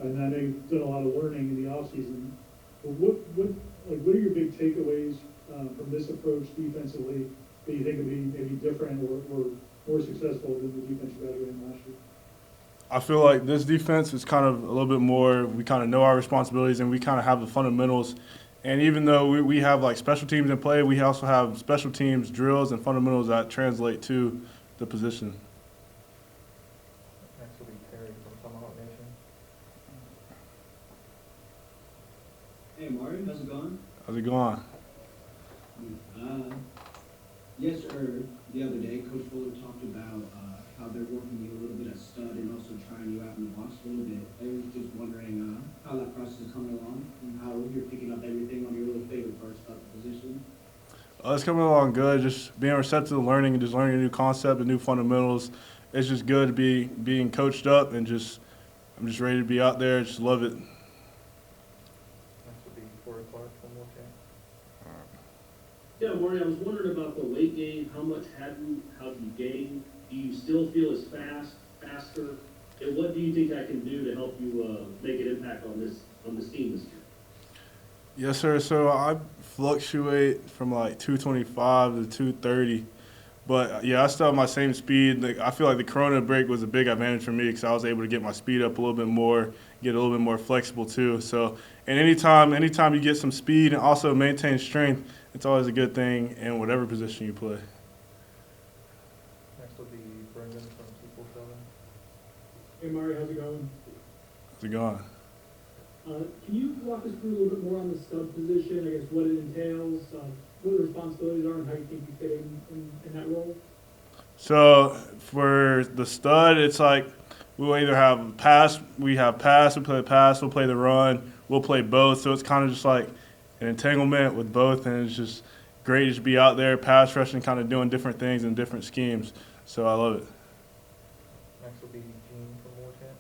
and I know you've done a lot of learning in the offseason. But what are your big takeaways from this approach defensively that you think would be maybe different or more successful than the defense you guys were in last year? I feel like this defense is kind of a little bit more, we kind of know our responsibilities and we kind of have the fundamentals. And even though we have like special teams in play, we also have special teams drills and fundamentals that translate to the position. Next will be Terry from Tomahawk Nation. Hey, Amari, how's it going? How's it going? Uh, yes, or the other day, Coach Fuller talked about how they're working you a little bit as stud and also trying you out in the box a little bit. I was just wondering how that process is coming along and how you're picking up everything on your little favorite parts about the position. It's coming along good. Just being receptive to learning and just learning a new concept and new fundamentals. It's just good to be being coached up and I'm just ready to be out there. Just love it. Next will be Corey Clark from Wolfgang. Yeah, Amari, I was wondering about the weight gain. How much have you gained? Do you still feel as faster? And what do you think I can do to help you make an impact on this team this year? Yes, sir. So I fluctuate from like 225 to 230. But yeah, I still have my same speed. Like, I feel like the Corona break was a big advantage for me because I was able to get my speed up a little bit more, get a little bit more flexible too. So, and anytime you get some speed and also maintain strength, it's always a good thing in whatever position you play. Next will be Brendan from 247. Hey, Mari, how's it going? How's it going? Can you walk us through a little bit more on the stud position, I guess what it entails, what the responsibilities are, and how you think you fit in that role? So for the stud, it's like we'll either have pass, we play pass, we'll play the run, we'll play both. So it's kind of just like an entanglement with both, and it's just great to be out there, pass rushing, kind of doing different things in different schemes. So I love it. Next will be Gene from Warcamp.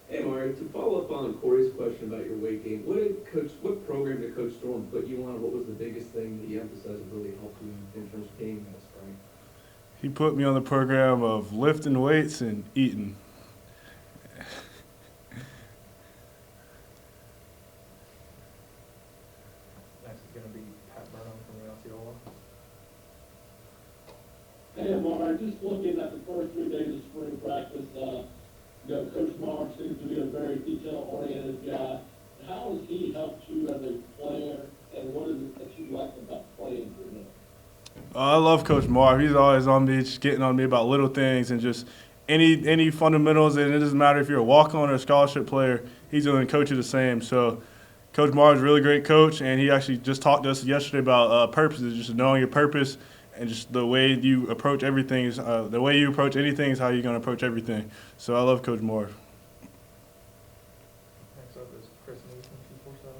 Hey, Amari, to follow up on Corey's question about your weight gain, what program did Coach Storm put you on? What was the biggest thing that you emphasized really helped you in terms of gaining that strength? He put me on the program of lifting weights and eating. Next is going to be Pat Burnham from Osceola. Hey, Amari, just looking at the first 3 days of spring practice, Coach Mark seems to be a very detail-oriented guy. How has he helped you as a player, and what is it that you like about playing for him? I love Coach Marv. He's always on me, just getting on me about little things and just any fundamentals. And it doesn't matter if you're a walk-on or a scholarship player, he's going to coach you the same. So Coach Marv is a really great coach, and he actually just talked to us yesterday about purposes, just knowing your purpose and just the way you approach everything. The way you approach anything is how you're going to approach everything. So I love Coach Marv. Next up is Chris Neeson, 247.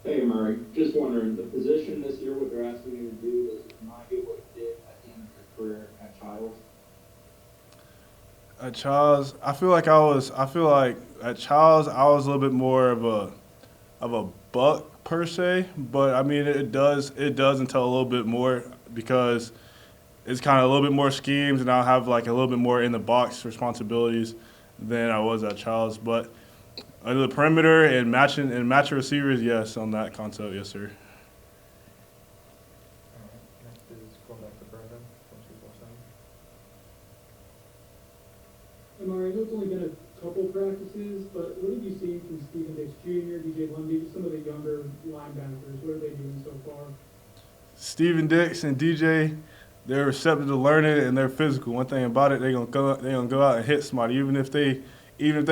Hey, Amari, just wondering, the position this year, what they're asking you to do, does it remind you of what you did at the end of your career at Childs? At Childs, I feel like at Childs I was a little bit more of a buck per se, but I mean it does entail a little bit more because it's kind of a little bit more schemes and I'll have like a little bit more in the box responsibilities than I was at Childs. But the perimeter and matching receivers, yes, on that concept, yes, sir. All right. Next is going back to Brendan from 247. Amari, I know it's only been a couple practices, but what have you seen from Stephen Dix Jr., DJ Lundy, just some of the younger linebackers? What are they doing so far? Steven Dix and DJ, they're receptive to learning and they're physical. One thing about it, they're gonna go out and hit somebody. Even if they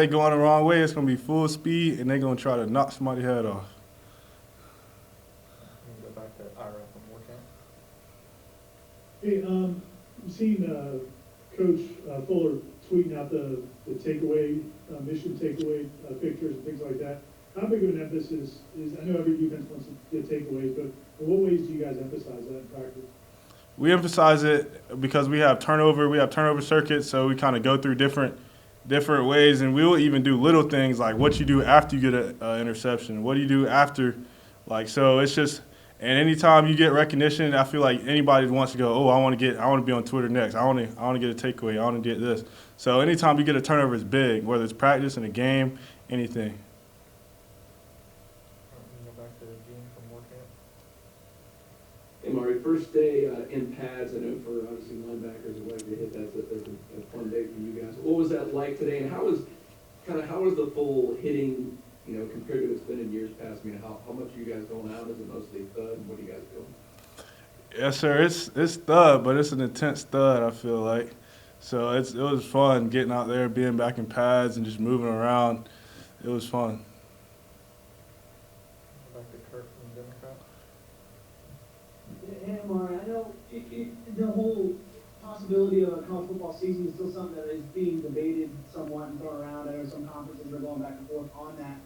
go on the wrong way, it's gonna be full speed and they're gonna try to knock somebody's head off. I'm going to go back to Ira from Warcamp. Hey, you've seen Coach Fuller tweeting out the takeaway, mission takeaway pictures and things like that. How big of an emphasis is, I know every defense wants to get takeaways, but in what ways do you guys emphasize that in practice? We emphasize it because we have turnover circuits, so we kind of go through different ways, and we will even do little things like what you do after you get an interception, what do you do after, like, so it's And anytime you get recognition, I feel like anybody wants to go, oh, I want to be on Twitter next. I want to get a takeaway. I want to get this. So anytime you get a turnover, it's big, whether it's practice in a game, anything. Go back to Gene from work camp. Hey, Amari, first day in pads, I know for obviously linebackers who like to hit that, that's a fun day for you guys. What was that like today, and how was the full hitting, compared to what's been in years past? I mean, how much are you guys going out? Is it mostly thud, and what are you guys doing? Yes, sir. It's thud, but it's an intense thud, I feel like. So it was fun getting out there, being back in pads, and just moving around. It was fun. Go back to Kurt from Democrat. Hey, Amari, I know the whole possibility of a college football season is still something that is being debated somewhat and thrown around. I know some conferences are going back and forth on that.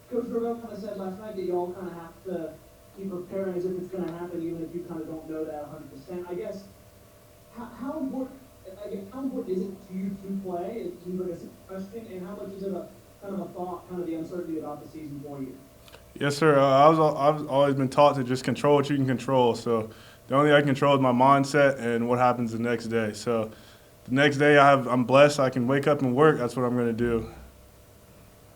Coach Norvell kind of said last night that you all kind of have to keep preparing as if it's going to happen, even if you kind of don't know that 100%. I guess, how important is it to you to play? It seems like a simple question, and how much is it a kind of a thought, kind of the uncertainty about the season for you? Yes, sir. I've always been taught to just control what you can control. So the only thing I can control is my mindset and what happens the next day. So the next day I'm blessed. I can wake up and work. That's what I'm going to do.